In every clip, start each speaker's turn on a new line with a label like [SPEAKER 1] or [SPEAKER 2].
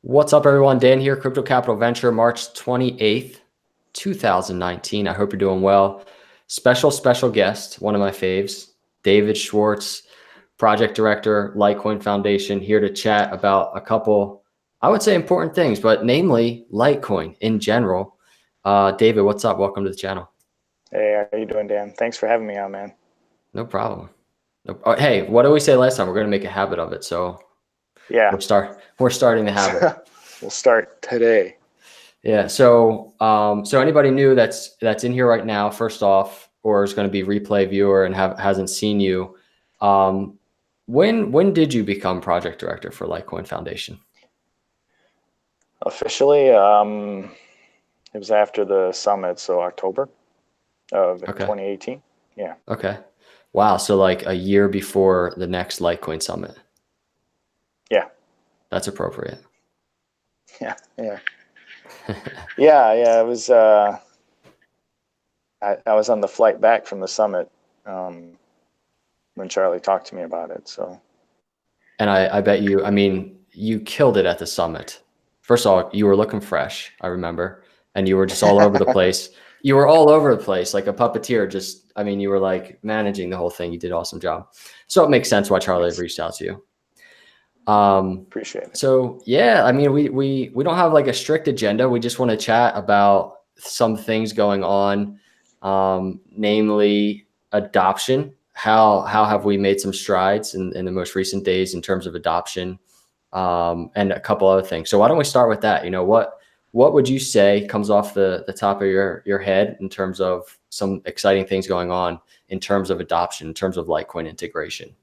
[SPEAKER 1] What's up, everyone? Dan here, Crypto Capital Venture, March 28th, 2019. I hope you're doing well. Special guest, one of my faves, David Schwarz, Project Director, Litecoin Foundation, here to chat about a couple, I would say, important things, but namely Litecoin in general. David, what's up? Welcome to the channel.
[SPEAKER 2] Hey, how you doing, Dan? Thanks for having me on, man.
[SPEAKER 1] No problem. Hey, what did we say last time? We're going to make a habit of it. So
[SPEAKER 2] Yeah,
[SPEAKER 1] we're starting the habit.
[SPEAKER 2] we'll start today.
[SPEAKER 1] Yeah. So anybody new that's in here right now, first off, or is going to be replay viewer and hasn't seen you, when did you become project director for Litecoin Foundation?
[SPEAKER 2] Officially, it was after the summit, so October of 2018. Yeah.
[SPEAKER 1] Okay. Wow. So like a year before the next Litecoin summit.
[SPEAKER 2] Yeah.
[SPEAKER 1] That's appropriate.
[SPEAKER 2] Yeah. It was. I was on the flight back from the summit when Charlie talked to me about it. So.
[SPEAKER 1] And I bet you, I mean, you killed it at the summit. First of all, you were looking fresh, I remember, and you were just all over the place. You were all over the place like a puppeteer. Just, I mean, you were like managing the whole thing. You did an awesome job. So it makes sense why Charlie reached out to you.
[SPEAKER 2] Appreciate it.
[SPEAKER 1] So yeah, I mean, we don't have like a strict agenda. We just want to chat about some things going on, namely adoption. How have we made some strides in the most recent days in terms of adoption, and a couple other things. So why don't we start with that? You know, what would you say comes off the top of your head in terms of some exciting things going on in terms of adoption, in terms of Litecoin integration?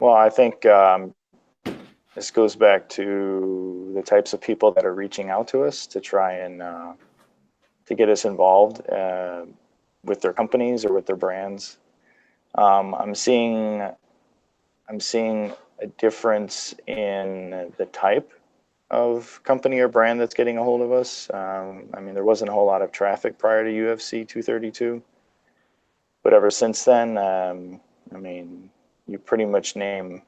[SPEAKER 2] Well, I think this goes back to the types of people that are reaching out to us to try and to get us involved with their companies or with their brands. I'm seeing a difference in the type of company or brand that's getting a hold of us. I mean, there wasn't a whole lot of traffic prior to UFC 232, but ever since then, I mean, you pretty much name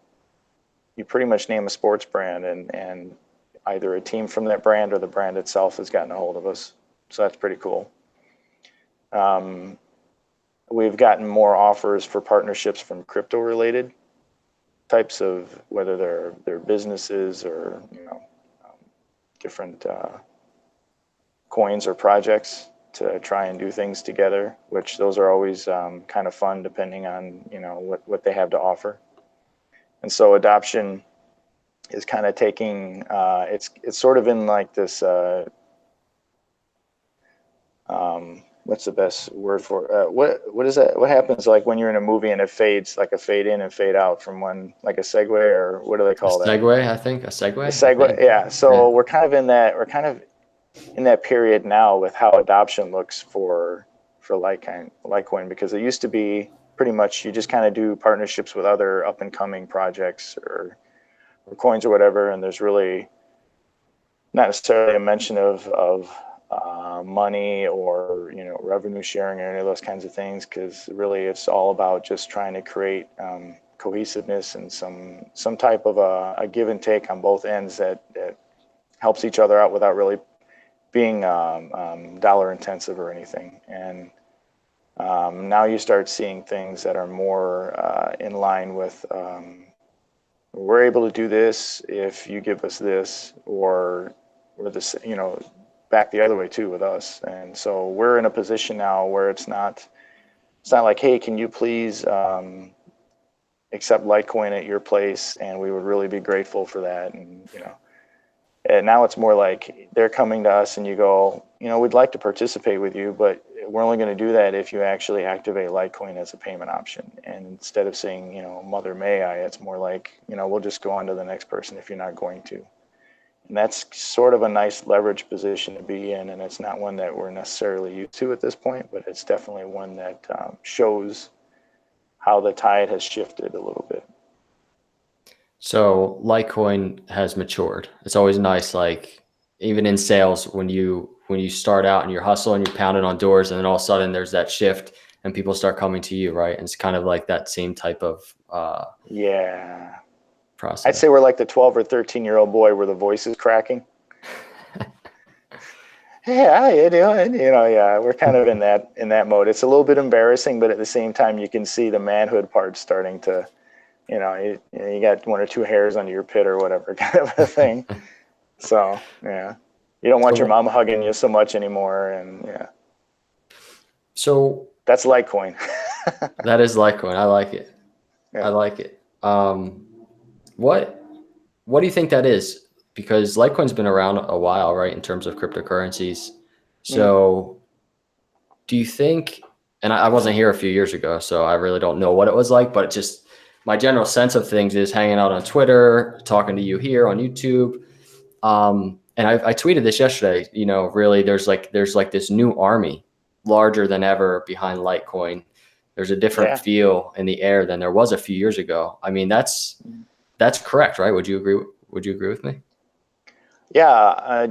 [SPEAKER 2] a sports brand, and either a team from that brand or the brand itself has gotten a hold of us. So that's pretty cool. We've gotten more offers for partnerships from crypto related types of, whether they're businesses or, you know, different coins or projects to try and do things together, which those are always kind of fun depending on, you know, what they have to offer. And so adoption is kind of taking, it's sort of in like this, what's the best word for what is that? What happens like when you're in a movie and it fades, like a fade in and fade out from one, like a segue, or what do they call that?
[SPEAKER 1] Segue, I think. A segue?
[SPEAKER 2] A segue, yeah. So we're kind of in that period now with how adoption looks for Litecoin, because it used to be pretty much you just kind of do partnerships with other up and coming projects or coins or whatever, and there's really not necessarily a mention of money or, you know, revenue sharing or any of those kinds of things, because really it's all about just trying to create cohesiveness and some type of a give and take on both ends that helps each other out without really being dollar intensive or anything. And now you start seeing things that are more in line with we're able to do this if you give us this, or this, you know, back the other way too with us. And so we're in a position now where it's not like, hey, can you please accept Litecoin at your place, and we would really be grateful for that. And, you know, and now it's more like they're coming to us and you go, you know, we'd like to participate with you, but we're only going to do that if you actually activate Litecoin as a payment option. And instead of saying, you know, mother may I, it's more like, you know, we'll just go on to the next person if you're not going to. And that's sort of a nice leverage position to be in. And it's not one that we're necessarily used to at this point, but it's definitely one that shows how the tide has shifted a little bit.
[SPEAKER 1] So Litecoin has matured. It's always nice, like even in sales, when you start out and you're hustling, you're pounding on doors, and then all of a sudden there's that shift and people start coming to you, right? And it's kind of like that same type of
[SPEAKER 2] yeah,
[SPEAKER 1] process?
[SPEAKER 2] I'd say we're like the 12 or 13-year-old boy where the voice is cracking. Hey, how you doing? Yeah, we're kind of in that mode. It's a little bit embarrassing, but at the same time, you can see the manhood part starting to, you got one or two hairs under your pit or whatever kind of a thing. So yeah, you don't want your mom hugging you so much anymore, and yeah.
[SPEAKER 1] So
[SPEAKER 2] that's Litecoin.
[SPEAKER 1] That is Litecoin. I like it.
[SPEAKER 2] Yeah.
[SPEAKER 1] I like it. What do you think that is? Because Litecoin's been around a while, right, in terms of cryptocurrencies. So do you think, and I wasn't here a few years ago, so I really don't know what it was like, but just my general sense of things is hanging out on Twitter, talking to you here on YouTube. And I tweeted this yesterday, really there's like this new army larger than ever behind Litecoin. There's a different feel in the air than there was a few years ago. I mean, that's correct, right? Would you agree? Would you agree with me?
[SPEAKER 2] Yeah,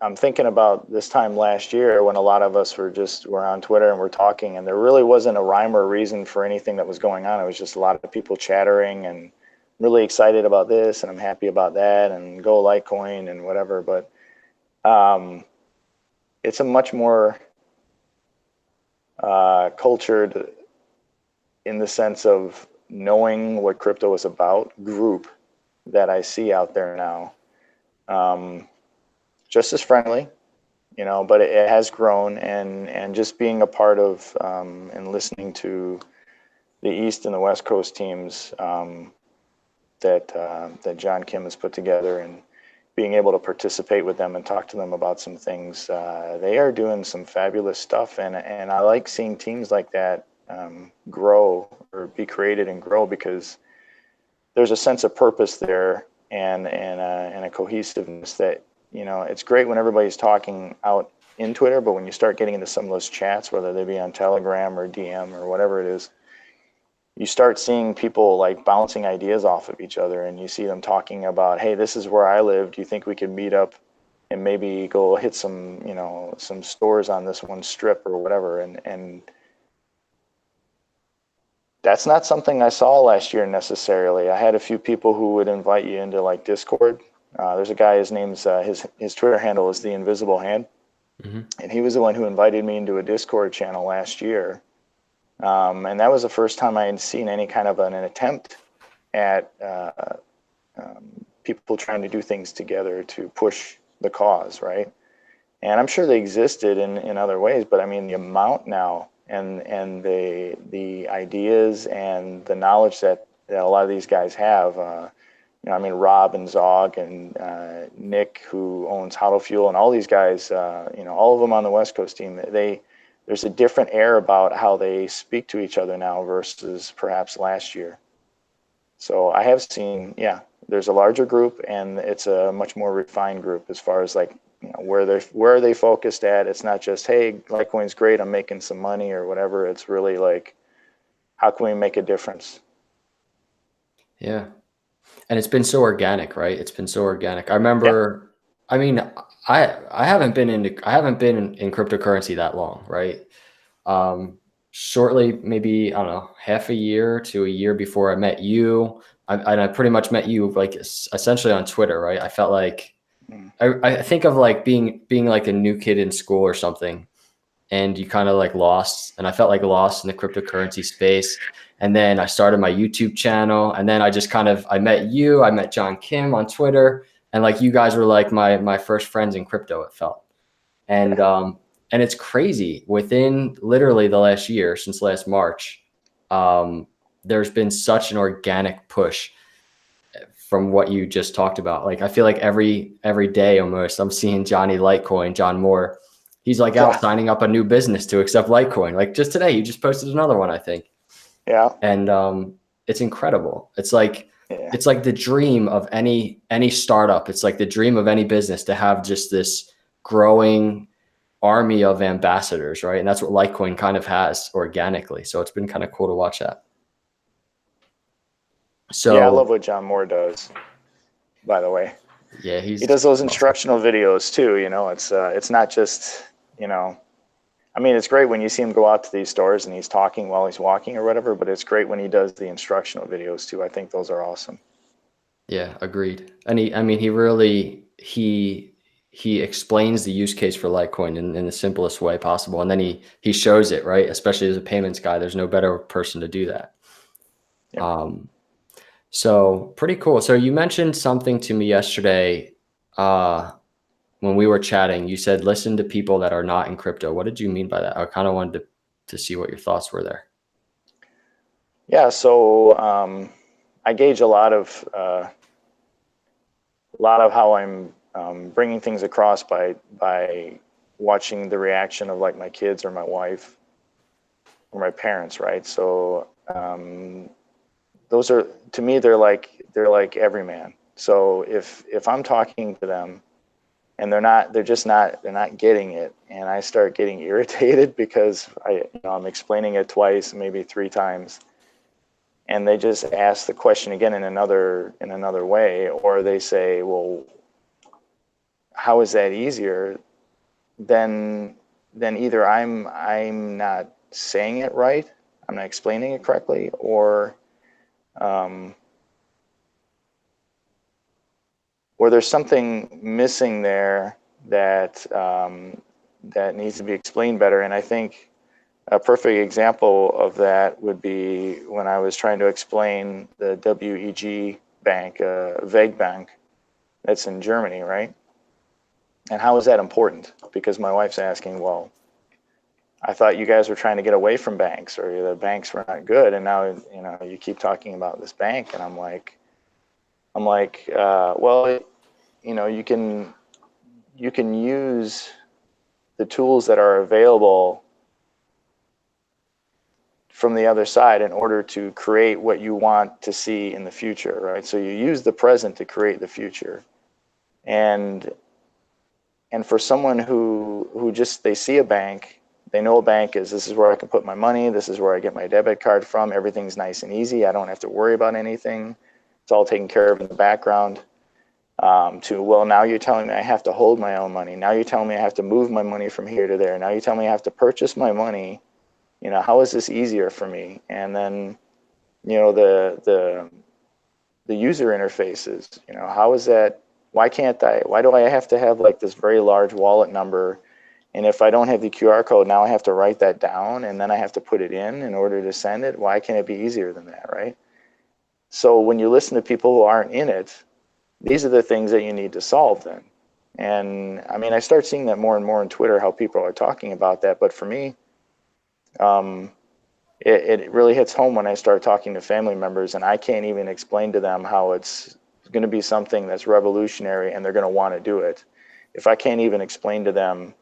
[SPEAKER 2] I'm thinking about this time last year when a lot of us were on Twitter and we're talking, and there really wasn't a rhyme or reason for anything that was going on. It was just a lot of people chattering and really excited about this, and I'm happy about that, and go Litecoin and whatever. But it's a much more cultured, in the sense of knowing what crypto is about, group that I see out there now. Just as friendly, but it has grown, and just being a part of and listening to the East and the West Coast teams that John Kim has put together, and being able to participate with them and talk to them about some things. They are doing some fabulous stuff, and I like seeing teams like that grow or be created and grow, because there's a sense of purpose there, and a cohesiveness that, it's great when everybody's talking out in Twitter, but when you start getting into some of those chats, whether they be on Telegram or DM or whatever it is, you start seeing people like bouncing ideas off of each other, and you see them talking about, hey, this is where I live. Do you think we could meet up and maybe go hit some, some stores on this one strip or whatever? And that's not something I saw last year necessarily. I had a few people who would invite you into like Discord. There's a guy, his name's, his Twitter handle is The Invisible Hand. And he was the one who invited me into a Discord channel last year. And that was the first time I had seen any kind of an attempt at people trying to do things together to push the cause, right? And I'm sure they existed in other ways, but I mean, the amount now and the ideas and the knowledge that a lot of these guys have, I mean, Rob and Zog and Nick, who owns Hodl Fuel, and all these guys, all of them on the West Coast team, there's a different air about how they speak to each other now versus perhaps last year. So I have seen, there's a larger group, and it's a much more refined group as far as like, where are they focused at. It's not just, hey, Litecoin's great, I'm making some money or whatever. It's really like, how can we make a difference?
[SPEAKER 1] Yeah. And it's been so organic, right? It's been so organic. I remember, I mean, I haven't been in cryptocurrency that long, right? Shortly, maybe, I don't know, half a year to a year before I met you. I pretty much met you like essentially on Twitter, right? I felt like, I think of like being like a new kid in school or something, and you kind of like lost, and I felt like lost in the cryptocurrency space. And then I started my YouTube channel, and then I just I met you, I met John Kim on Twitter, and like you guys were like my first friends in crypto, it felt. And it's crazy, within literally the last year, since last March, there's been such an organic push from what you just talked about. Like, I feel like every day almost I'm seeing Johnny Litecoin, John Moore. He's like out signing up a new business to accept Litecoin. Like just today, you just posted another one, I think.
[SPEAKER 2] Yeah.
[SPEAKER 1] And it's incredible. It's like the dream of any startup. It's like the dream of any business to have just this growing army of ambassadors, right? And that's what Litecoin kind of has organically. So it's been kind of cool to watch that. So
[SPEAKER 2] yeah, I love what John Moore does, by the way.
[SPEAKER 1] Yeah, he
[SPEAKER 2] does those instructional videos too. It's not just, I mean, it's great when you see him go out to these stores and he's talking while he's walking or whatever, but it's great when he does the instructional videos too. I think those are awesome.
[SPEAKER 1] Yeah, agreed. And he really, he explains the use case for Litecoin in the simplest way possible. And then he shows it, right? Especially as a payments guy, there's no better person to do that.
[SPEAKER 2] Yeah.
[SPEAKER 1] So pretty cool. So you mentioned something to me yesterday, when we were chatting. You said, listen to people that are not in crypto. What did you mean by that? I kind of wanted to see what your thoughts were there.
[SPEAKER 2] Yeah. So I gauge a lot of how I'm bringing things across by watching the reaction of like my kids or my wife or my parents, right? So those are, to me, they're like every man. So if I'm talking to them and they're not getting it, and I start getting irritated because I'm explaining it twice, maybe three times, and they just ask the question again in another way, or they say, well, how is that easier? Then either I'm not saying it right, I'm not explaining it correctly, um, or there's something missing there that that needs to be explained better. And I think a perfect example of that would be when I was trying to explain the WEG bank, VEG bank, that's in Germany, right? And how is that important? Because my wife's asking, well, I thought you guys were trying to get away from banks, or the banks were not good, and now you keep talking about this bank. And I'm like, well, you can use the tools that are available from the other side in order to create what you want to see in the future, right? So you use the present to create the future. And for someone who just, they see a bank, they know a bank is, this is where I can put my money, this is where I get my debit card from, everything's nice and easy, I don't have to worry about anything, it's all taken care of in the background. To, well, now you're telling me I have to hold my own money, now you're telling me I have to move my money from here to there, now you tell me I have to purchase my money, how is this easier for me? And then the user interfaces, how is that, why do I have to have like this very large wallet number, and if I don't have the QR code, now I have to write that down and then I have to put it in order to send it? Why can't it be easier than that, right? So when you listen to people who aren't in it, these are the things that you need to solve then. And I mean, I start seeing that more and more on Twitter, how people are talking about that. But for me, it really hits home when I start talking to family members and I can't even explain to them how it's going to be something that's revolutionary and they're going to want to do it. If I can't even explain to them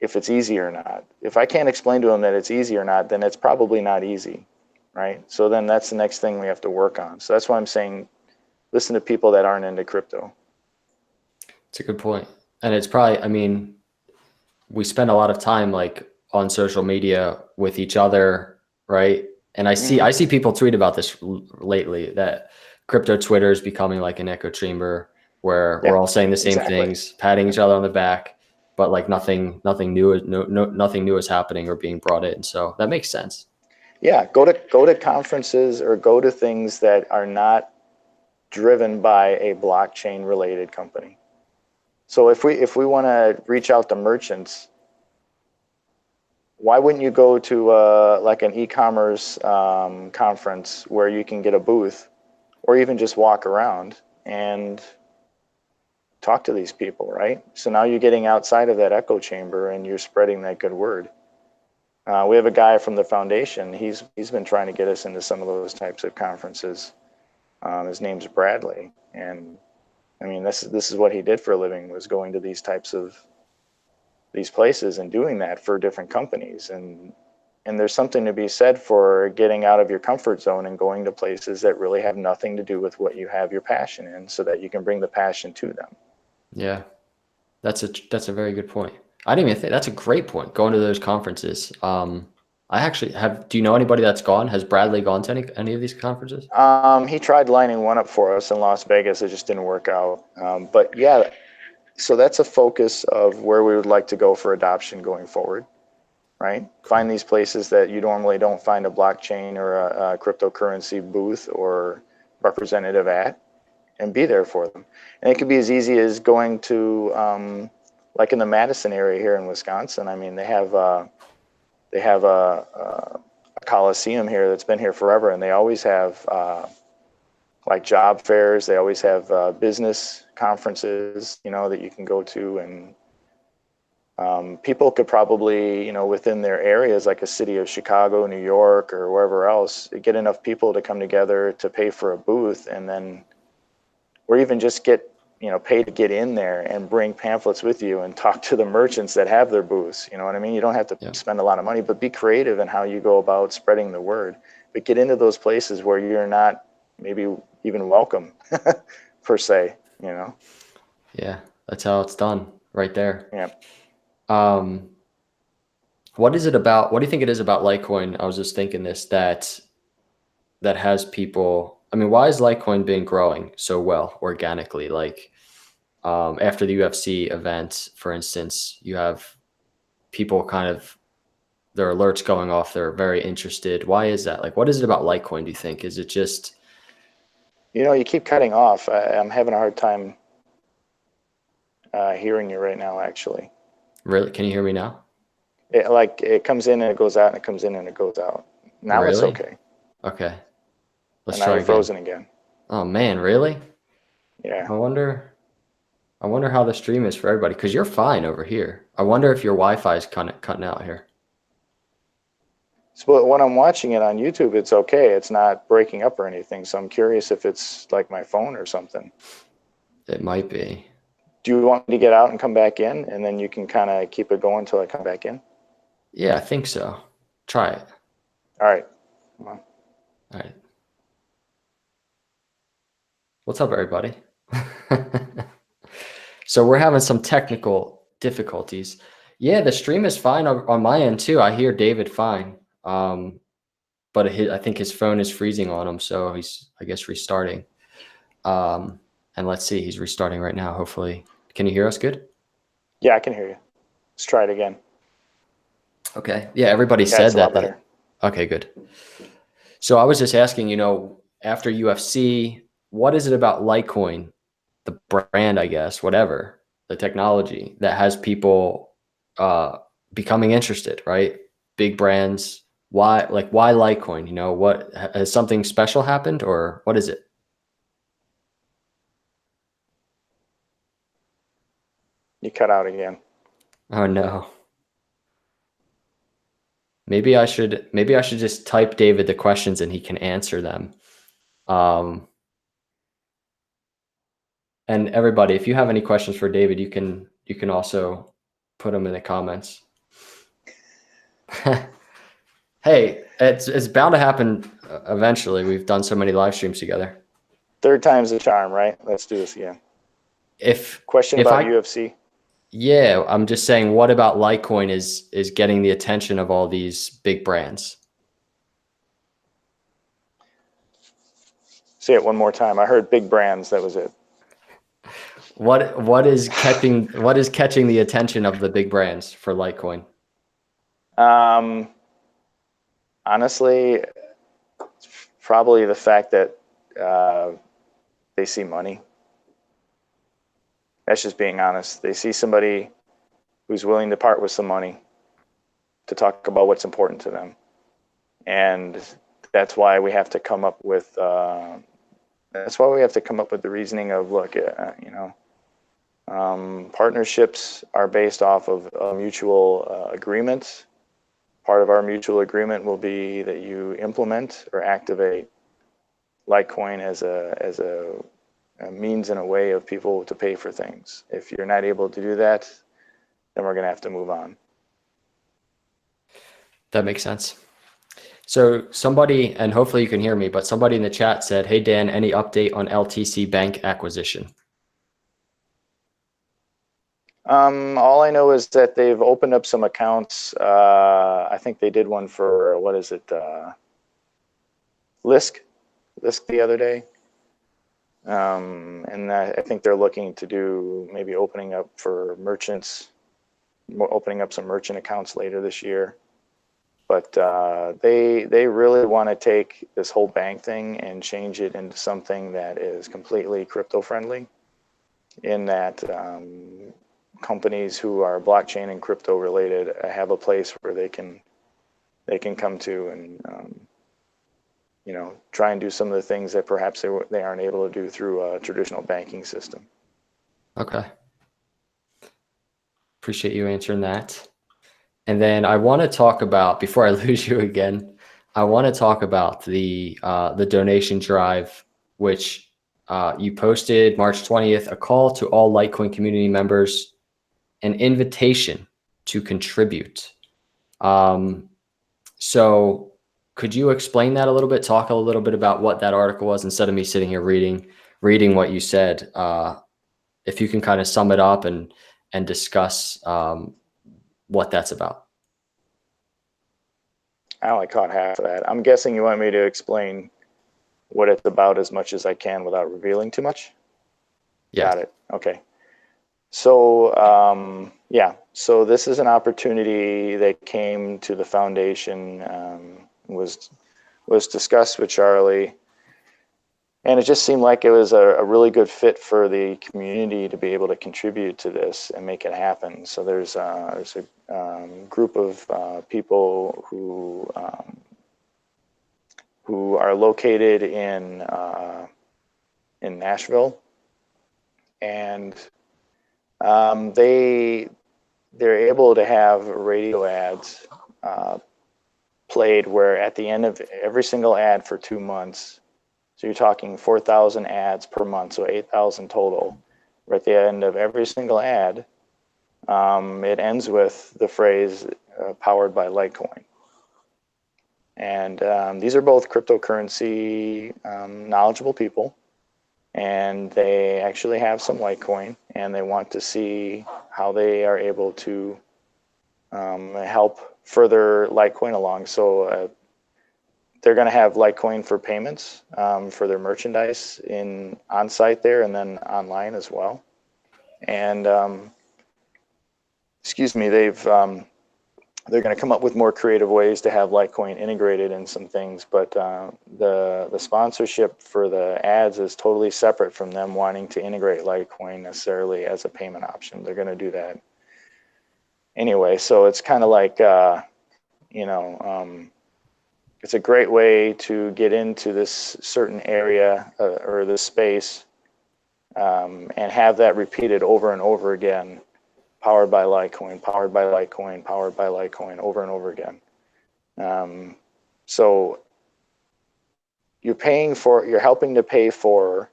[SPEAKER 2] if it's easy or not, if I can't explain to them that it's easy or not, then it's probably not easy, right? So then that's the next thing we have to work on. So that's why I'm saying, listen to people that aren't into crypto.
[SPEAKER 1] It's a good point. And it's probably, I mean, we spend a lot of time like on social media with each other, right? And I see people tweet about this lately, that crypto Twitter is becoming like an echo chamber where we're all saying the same things, patting each other on the back, but like nothing new, nothing new is happening or being brought in. So that makes sense.
[SPEAKER 2] Yeah, go to conferences or go to things that are not driven by a blockchain related company. So if we want to reach out to merchants, why wouldn't you go to like an e-commerce conference where you can get a booth, or even just walk around and talk to these people, right? So now you're getting outside of that echo chamber and you're spreading that good word. We have a guy from the foundation. He's been trying to get us into some of those types of conferences. His name's Bradley, and I mean, this is what he did for a living, was going to these places and doing that for different companies. And there's something to be said for getting out of your comfort zone and going to places that really have nothing to do with what you have your passion in, so that you can bring the passion to them.
[SPEAKER 1] Yeah, that's a very good point. I didn't even think, that's a great point. Going to those conferences. I actually have, do you know anybody that's gone? Has Bradley gone to any of these conferences?
[SPEAKER 2] He tried lining one up for us in Las Vegas. It just didn't work out. But yeah, so that's a focus of where we would like to go for adoption going forward, right? Find these places that you normally don't find a blockchain or a cryptocurrency booth or representative at and be there for them. And it could be as easy as going to, like in the Madison area here in Wisconsin. I mean, they have a coliseum here that's been here forever, and they always have like job fairs. They always have business conferences, you know, that you can go to, and people could probably, you know, within their areas, like a city of Chicago, New York, or wherever else, get enough people to come together to pay for a booth, and then, or even just get, you know, pay to get in there and bring pamphlets with you and talk to the merchants that have their booths. You know what I mean? You don't have to spend a lot of money, but be creative in how you go about spreading the word. But get into those places where you're not maybe even welcome per se, you know?
[SPEAKER 1] Yeah, that's how it's done right there.
[SPEAKER 2] Yeah.
[SPEAKER 1] What is it about, what do you think it is about Litecoin? I was just thinking this, that has people, I mean, why is Litecoin been growing so well organically? Like, after the UFC event, for instance, you have people kind of, their alerts going off. They're very interested. Why is that? Like, what is it about Litecoin, do you think? Is it just...
[SPEAKER 2] You know, you keep cutting off. I'm having a hard time hearing you right now, actually.
[SPEAKER 1] Really? Can you hear me now?
[SPEAKER 2] It comes in and it goes out, and it comes in and it goes out. Now
[SPEAKER 1] Really?
[SPEAKER 2] it's okay.
[SPEAKER 1] Okay. Let's
[SPEAKER 2] and now
[SPEAKER 1] try
[SPEAKER 2] you're
[SPEAKER 1] again.
[SPEAKER 2] frozen again.
[SPEAKER 1] Oh man, really?
[SPEAKER 2] Yeah.
[SPEAKER 1] I wonder how the stream is for everybody, because you're fine over here. I wonder if your Wi-Fi is kind of cutting out here.
[SPEAKER 2] So when I'm watching it on YouTube, it's okay. It's not breaking up or anything. So I'm curious if it's like my phone or something.
[SPEAKER 1] It might be.
[SPEAKER 2] Do you want me to get out and come back in, and then you can kind of keep it going until I come back in?
[SPEAKER 1] Yeah, I think so. Try it.
[SPEAKER 2] All right. Come on.
[SPEAKER 1] All right. What's up, everybody? So we're having some technical difficulties. Yeah, the stream is fine on my end too. I hear David fine. But I think his phone is freezing on him, so he's, I guess, restarting. And let's see, he's restarting right now. Hopefully, can you hear us good?
[SPEAKER 2] Yeah, I can hear you. Let's try it again.
[SPEAKER 1] Okay. Yeah, everybody
[SPEAKER 2] Yeah,
[SPEAKER 1] said
[SPEAKER 2] it's a lot
[SPEAKER 1] that.
[SPEAKER 2] better.
[SPEAKER 1] Okay, good. So I was just asking, you know, after UFC, what is it about Litecoin, the brand, I guess, whatever, the technology that has people becoming interested, right? Big brands. Why Litecoin? You know, what has something special happened, or what is it?
[SPEAKER 2] You cut out again.
[SPEAKER 1] Oh no. Maybe I should just type David the questions and he can answer them. And everybody, if you have any questions for David, you can also put them in the comments. Hey, it's bound to happen eventually. We've done so many live streams together.
[SPEAKER 2] Third time's the charm, right? Let's do this again. Question about UFC.
[SPEAKER 1] Yeah, I'm just saying, what about Litecoin is getting the attention of all these big brands?
[SPEAKER 2] Say it one more time. I heard big brands. That was it.
[SPEAKER 1] What is catching the attention of the big brands for Litecoin?
[SPEAKER 2] Honestly, probably the fact that they see money. That's just being honest. They see somebody who's willing to part with some money to talk about what's important to them. And that's why we have to come up with the reasoning of, look, partnerships are based off of mutual agreements. Part of our mutual agreement will be that you implement or activate Litecoin as a means and a way of people to pay for things. If you're not able to do that, then we're going to have to move on.
[SPEAKER 1] That makes sense. So somebody, and hopefully you can hear me, but somebody in the chat said, "Hey Dan, any update on LTC bank acquisition?"
[SPEAKER 2] All I know is that they've opened up some accounts. I think they did one for, what is it? Lisk the other day. And I think they're looking to do maybe opening up for merchants, opening up some merchant accounts later this year. But they really want to take this whole bank thing and change it into something that is completely crypto friendly, in that companies who are blockchain and crypto related have a place where they can come to and try and do some of the things that perhaps they aren't able to do through a traditional banking system.
[SPEAKER 1] Okay. Appreciate you answering that. And then I want to talk about, before I lose you again, I want to talk about the donation drive, which you posted March 20th, a call to all Litecoin community members, an invitation to contribute. So could you explain that a little bit? Talk a little bit about what that article was, instead of me sitting here reading what you said. If you can kind of sum it up and discuss what that's about.
[SPEAKER 2] I only caught half of that. I'm guessing you want me to explain what it's about as much as I can without revealing too much?
[SPEAKER 1] Yeah.
[SPEAKER 2] Got it. Okay. So, yeah, so this is an opportunity that came to the foundation, was discussed with Charlie, and it just seemed like it was a really good fit for the community to be able to contribute to this and make it happen. So there's a group of people who are located in Nashville, and they're able to have radio ads played, where at the end of every single ad for 2 months, so you're talking 4,000 ads per month, so 8,000 total. Right at the end of every single ad, it ends with the phrase "powered by Litecoin." And these are both cryptocurrency knowledgeable people, and they actually have some Litecoin, and they want to see how they are able to help further Litecoin along. So they're going to have Litecoin for payments for their merchandise on site there, and then online as well. And excuse me, they're going to come up with more creative ways to have Litecoin integrated in some things, but the sponsorship for the ads is totally separate from them wanting to integrate Litecoin necessarily as a payment option. They're going to do that anyway. So it's kind of like, it's a great way to get into this certain area or this space and have that repeated over and over again. Powered by Litecoin, powered by Litecoin, powered by Litecoin, over and over again. So you're helping to pay for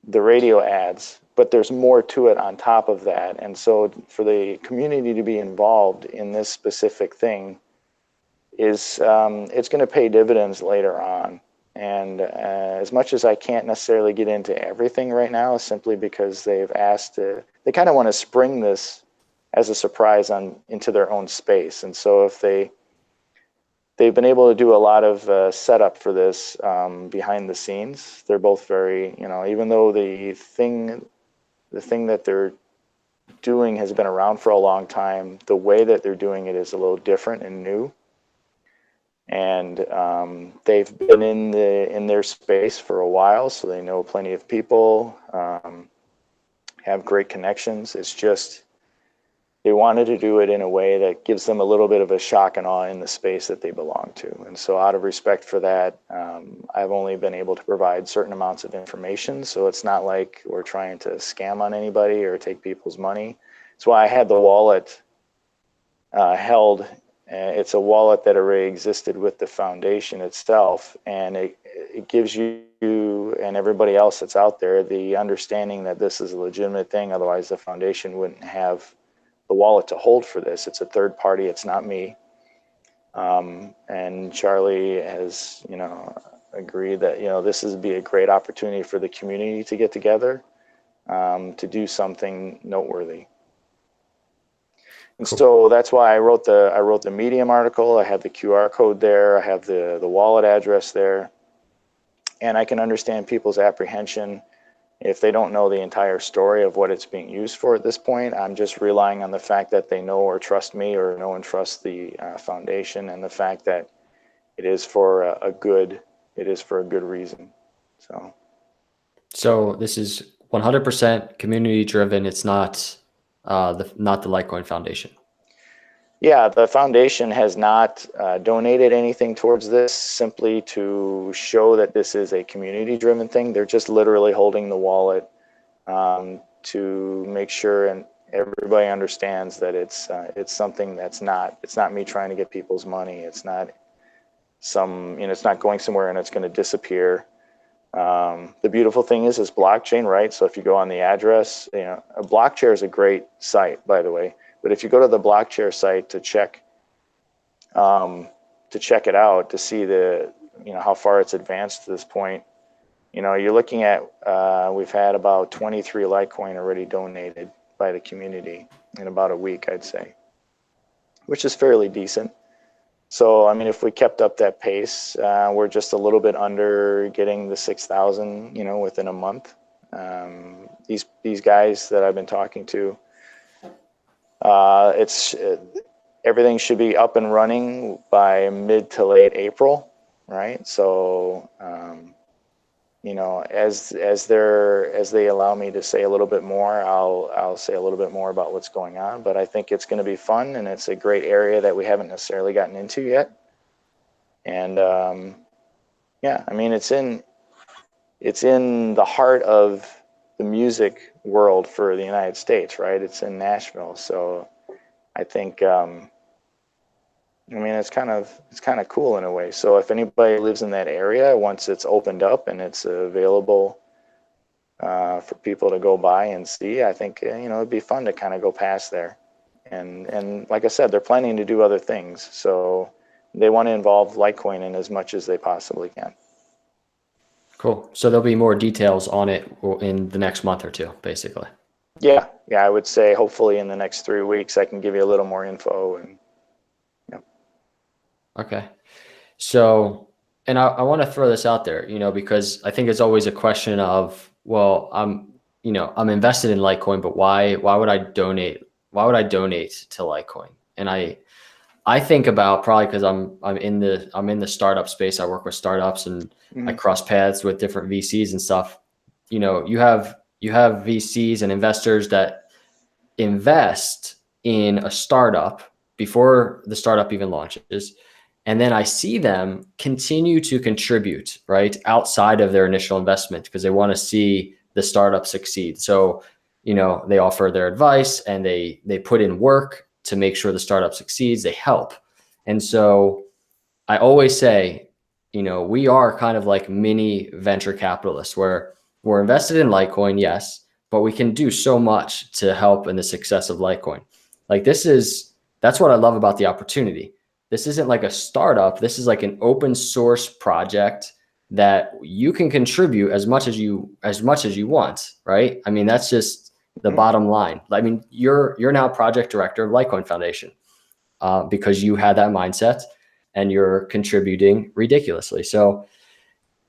[SPEAKER 2] the radio ads, but there's more to it on top of that. And so for the community to be involved in this specific thing is, it's going to pay dividends later on. And as much as I can't necessarily get into everything right now, simply because they've asked they kind of want to spring this as a surprise into their own space. And so if they've been able to do a lot of setup for this behind the scenes. They're both very, even though the thing that they're doing has been around for a long time, the way that they're doing it is a little different and new. And they've been in their space for a while, so they know plenty of people, have great connections. It's just they wanted to do it in a way that gives them a little bit of a shock and awe in the space that they belong to. And so out of respect for that, I've only been able to provide certain amounts of information. So it's not like we're trying to scam on anybody or take people's money. That's why I had the wallet held. It's a wallet that already existed with the foundation itself, and it gives you and everybody else that's out there the understanding that this is a legitimate thing. Otherwise, the foundation wouldn't have the wallet to hold for this. It's a third party. It's not me. And Charlie has, agreed that this would be a great opportunity for the community to get together to do something noteworthy. And cool. So that's why I wrote the Medium article. I have the QR code there. I have the wallet address there, and I can understand people's apprehension if they don't know the entire story of what it's being used for at this point, I'm just relying on the fact that they know or trust me, or know and trust the foundation, and the fact that it is for a good reason.
[SPEAKER 1] So this is 100% community driven. It's not not the Litecoin Foundation.
[SPEAKER 2] Yeah, the foundation has not donated anything towards this, simply to show that this is a community-driven thing. They're just literally holding the wallet to make sure and everybody understands that it's something that's not, it's not me trying to get people's money. It's not some, it's not going somewhere and it's going to disappear. The beautiful thing is blockchain, right? So if you go on the address, a Blockchair is a great site, by the way. But if you go to the Blockchair site to check it out, to see the, how far it's advanced to this point, you're looking at, we've had about 23 Litecoin already donated by the community in about a week, I'd say, which is fairly decent. So, I mean, if we kept up that pace, we're just a little bit under getting the 6,000, within a month. These guys that I've been talking to, everything should be up and running by mid to late April, right? So, as they allow me to say a little bit more, I'll say a little bit more about what's going on. But I think it's going to be fun, and it's a great area that we haven't necessarily gotten into yet. And yeah, I mean, it's in the heart of the music world for the United States, right? It's in Nashville, so I think I mean, it's kind of cool in a way. So if anybody lives in that area, once it's opened up and it's available for people to go by and see, I think it'd be fun to kind of go past there. And like I said, they're planning to do other things, so they want to involve Litecoin in as much as they possibly can.
[SPEAKER 1] Cool. So there'll be more details on it in the next month or two, basically.
[SPEAKER 2] Yeah, I would say hopefully in the next 3 weeks I can give you a little more info. And
[SPEAKER 1] okay. So, and I want to throw this out there, because I think it's always a question of, well, I'm invested in Litecoin, but why would I donate? Why would I donate to Litecoin? And I think about, probably because I'm in the startup space. I work with startups, and I cross paths with different VCs and stuff. You have VCs and investors that invest in a startup before the startup even launches. And then I see them continue to contribute, right, outside of their initial investment, because they want to see the startup succeed. So, they offer their advice, and they put in work to make sure the startup succeeds. They help. And so I always say, we are kind of like mini venture capitalists, where we're invested in Litecoin, yes, but we can do so much to help in the success of Litecoin. Like, that's what I love about the opportunity. This isn't like a startup. This is like an open source project that you can contribute as much as you want, right? I mean, that's just the bottom line. I mean, you're now project director of Litecoin Foundation because you had that mindset, and you're contributing ridiculously. So,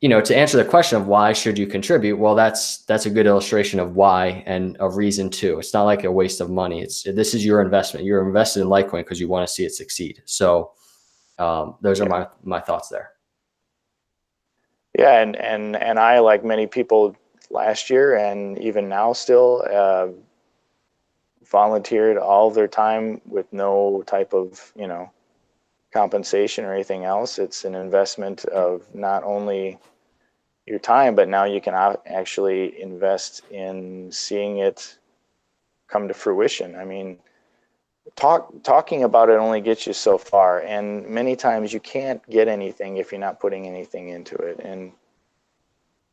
[SPEAKER 1] to answer the question of why should you contribute, well, that's a good illustration of why, and a reason too. It's not like a waste of money. This is your investment. You're invested in Litecoin because you want to see it succeed. So those are my thoughts there.
[SPEAKER 2] Yeah, and I, like many people last year and even now still, volunteered all of their time with no type of compensation or anything else. It's an investment of not only your time, but now you can actually invest in seeing it come to fruition. I mean, talking about it only gets you so far, and many times you can't get anything if you're not putting anything into it. And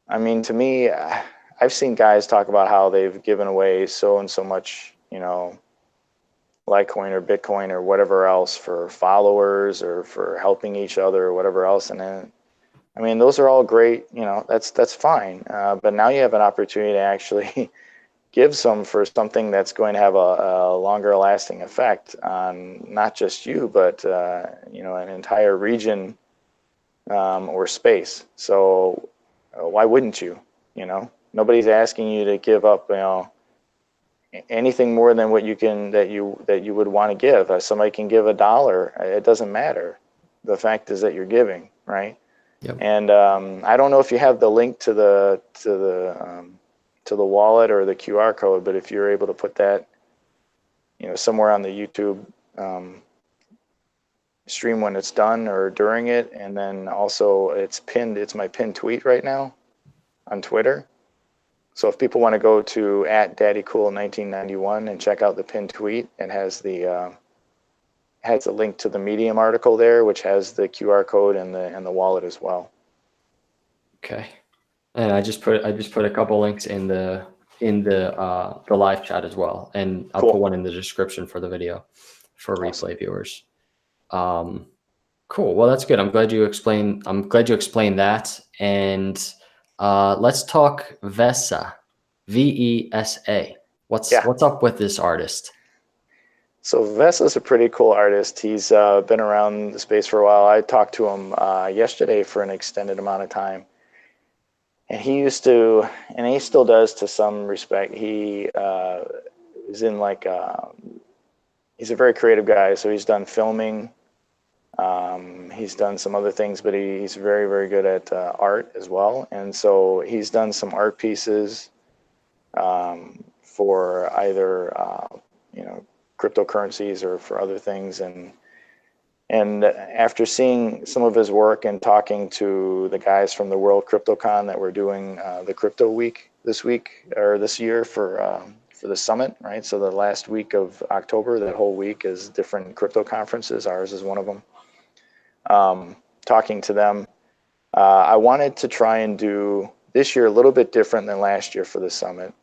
[SPEAKER 2] I mean, to me, I've seen guys talk about how they've given away so and so much, Litecoin or Bitcoin or whatever else for followers or for helping each other or whatever else. And then, I mean, those are all great, that's fine. But now you have an opportunity to actually give some for something that's going to have a longer lasting effect on not just you, but, an entire region or space. So why wouldn't you, Nobody's asking you to give up, anything more than what you can, that you would want to give. Somebody can give $1. It doesn't matter. The fact is that you're giving, right?
[SPEAKER 1] Yep.
[SPEAKER 2] And I don't know if you have the link to the wallet or the QR code, but if you're able to put that, somewhere on the YouTube stream when it's done or during it, and then also it's my pinned tweet right now on Twitter. So if people want to go to @DaddyCool1991 and check out the pinned tweet, it has the link to the Medium article there, which has the QR code and the wallet as well.
[SPEAKER 1] Okay. And I just put a couple links in the live chat as well, and I'll put one in the description for the video for replay viewers. Cool. Well, that's good. I'm glad you explained that. And let's talk Vesa, VESA. What's up with this artist?
[SPEAKER 2] So Vesa's a pretty cool artist. He's been around the space for a while. I talked to him yesterday for an extended amount of time. And he used to, and he still does to some respect. He is in he's a very creative guy. So he's done filming. He's done some other things, but he's very, very good at art as well. And so he's done some art pieces for either, cryptocurrencies or for other things. And after seeing some of his work and talking to the guys from the World CryptoCon that were doing the Crypto Week this year for the summit, right? So the last week of October, that whole week is different crypto conferences. Ours is one of them. Talking to them, I wanted to try and do this year a little bit different than last year for the summit,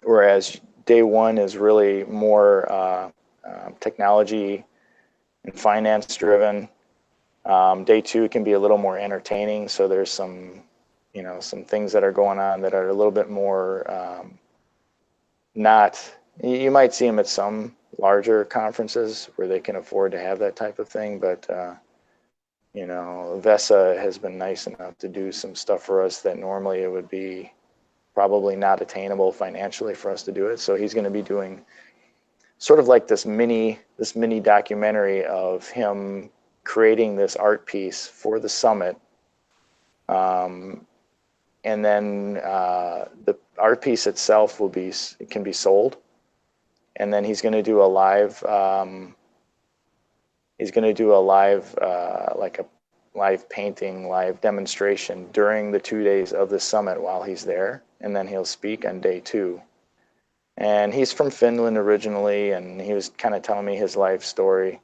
[SPEAKER 2] whereas day one is really more technology and finance driven. Day two can be a little more entertaining. So there's some things that are going on that are a little bit more you might see them at some larger conferences where they can afford to have that type of thing. But, Vesa has been nice enough to do some stuff for us that normally it would be probably not attainable financially for us to do it. So he's going to be doing sort of like this mini documentary of him creating this art piece for the summit. And then the art piece itself can be sold. And then he's going to do a live, like a live painting, live demonstration during the 2 days of the summit while he's there. And then he'll speak on day two. And he's from Finland originally, and he was kind of telling me his life story.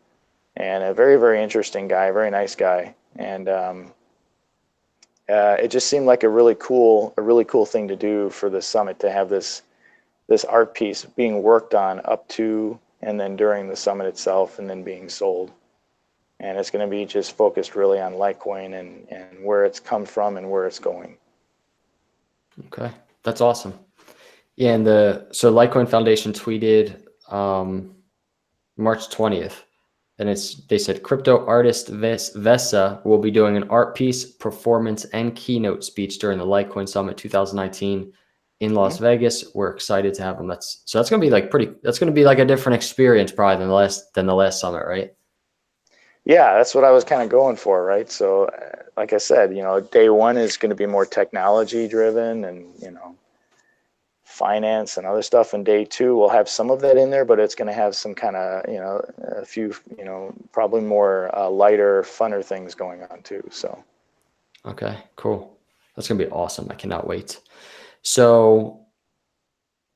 [SPEAKER 2] And a very, very interesting guy, very nice guy. And it just seemed like a really cool thing to do for the summit, to have this art piece being worked on up to and then during the summit itself, and then being sold. And it's going to be just focused really on Litecoin and where it's come from and where it's going.
[SPEAKER 1] Okay, that's awesome. Yeah, and so Litecoin Foundation tweeted March 20th, and they said crypto artist Vesa will be doing an art piece, performance, and keynote speech during the Litecoin Summit 2019 in Las Vegas. We're excited to have him. That's going to be that's going to be like a different experience probably than the last summit, right?
[SPEAKER 2] Yeah, that's what I was kind of going for, right? So like I said, day one is going to be more technology driven and, finance and other stuff. And day two, we'll have some of that in there, but it's going to have some kind of, a few, probably more lighter, funner things going on too. So.
[SPEAKER 1] Okay, cool. That's going to be awesome. I cannot wait. So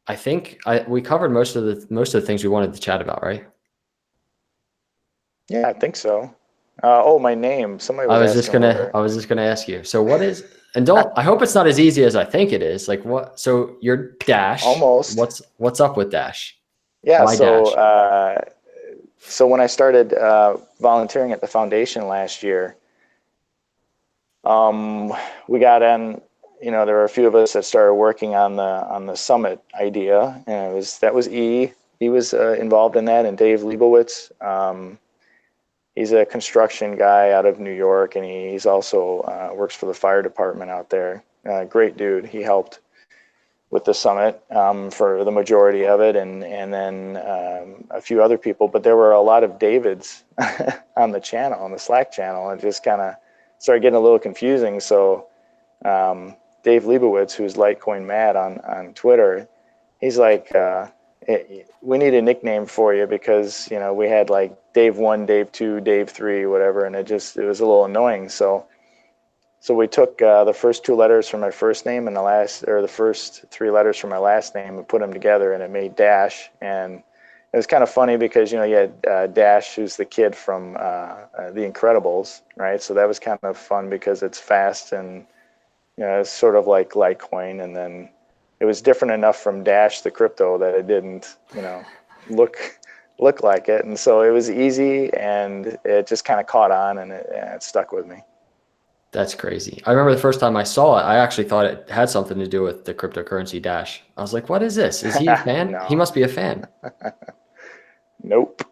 [SPEAKER 1] I think we covered most of the things we wanted to chat about, right?
[SPEAKER 2] Yeah, I think so. My name. Somebody was asking.
[SPEAKER 1] I was just gonna ask you. So what is? And I hope it's not as easy as I think it is. Like what? So you're Dash.
[SPEAKER 2] Almost.
[SPEAKER 1] What's up with Dash?
[SPEAKER 2] Yeah. So when I started volunteering at the foundation last year, we got in. There were a few of us that started working on the summit idea, and that was E. He was involved in that, and Dave Leibowitz. He's a construction guy out of New York, and he's also works for the fire department out there. Great dude. He helped with the summit for the majority of it, and then a few other people. But there were a lot of Davids on the channel, on the Slack channel, and it just kind of started getting a little confusing. So Dave Leibowitz, who's Litecoin Mad on Twitter, he's like, we need a nickname for you, because we had like Dave 1, Dave 2, Dave 3, whatever, and it was a little annoying. So we took the first 2 letters from my first name and the first 3 letters from my last name and put them together, and it made Dash. And it was kind of funny because you had Dash, who's the kid from The Incredibles, right? So that was kind of fun because it's fast, and it's sort of like Litecoin. And then it was different enough from Dash the crypto that it didn't look like it, and so it was easy, and it just kind of caught on, and it stuck with me.
[SPEAKER 1] That's crazy. I remember the first time I saw it, I actually thought it had something to do with the cryptocurrency Dash. I was like, what is this? Is he a fan?
[SPEAKER 2] No.
[SPEAKER 1] He must be a fan.
[SPEAKER 2] Nope.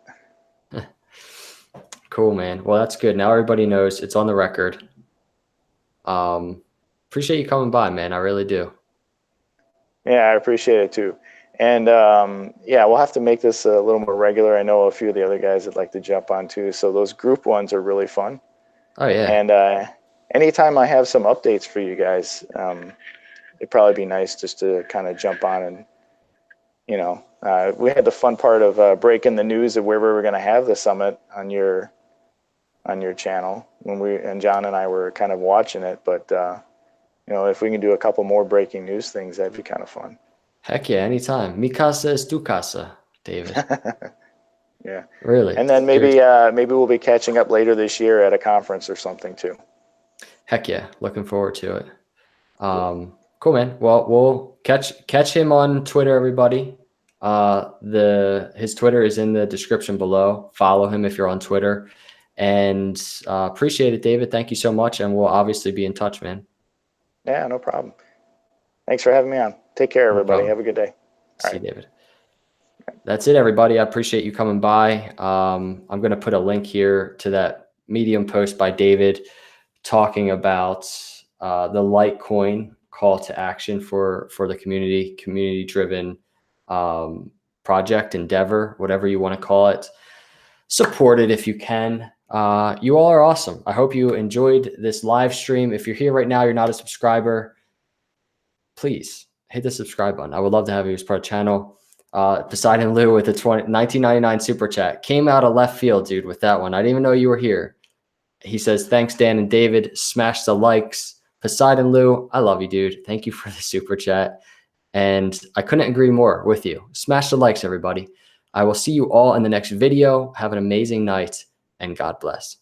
[SPEAKER 1] Cool, man. Well, that's good. Now everybody knows. It's on the record. Appreciate you coming by, man. I really do.
[SPEAKER 2] Yeah, I appreciate it too. And yeah, we'll have to make this a little more regular. I know a few of the other guys that like to jump on too. So those group ones are really fun.
[SPEAKER 1] Oh, yeah.
[SPEAKER 2] And anytime I have some updates for you guys, it'd probably be nice just to kind of jump on and, we had the fun part of breaking the news of where we were going to have the summit on your channel and John and I were kind of watching it. But, if we can do a couple more breaking news things, that'd be kind of fun.
[SPEAKER 1] Heck yeah, anytime. Mi casa es tu casa, David.
[SPEAKER 2] Yeah.
[SPEAKER 1] Really.
[SPEAKER 2] And then maybe we'll be catching up later this year at a conference or something too.
[SPEAKER 1] Heck yeah. Looking forward to it. Cool, man. Well, we'll catch him on Twitter, everybody. His Twitter is in the description below. Follow him if you're on Twitter. And appreciate it, David. Thank you so much. And we'll obviously be in touch, man.
[SPEAKER 2] Yeah, no problem. Thanks for having me on. Take care, everybody. Have a good day.
[SPEAKER 1] See you, David. That's it, everybody. I appreciate you coming by. I'm going to put a link here to that Medium post by David talking about the Litecoin call to action for the community-driven project, endeavor, whatever you want to call it. Support it if you can. You all are awesome. I hope you enjoyed this live stream. If you're here right now, you're not a subscriber, please hit the subscribe button. I would love to have you as part of the channel. Poseidon Lou with the 1999 super chat. Came out of left field, dude, with that one. I didn't even know you were here. He says, thanks, Dan and David. Smash the likes. Poseidon Lou, I love you, dude. Thank you for the super chat. And I couldn't agree more with you. Smash the likes, everybody. I will see you all in the next video. Have an amazing night, and God bless.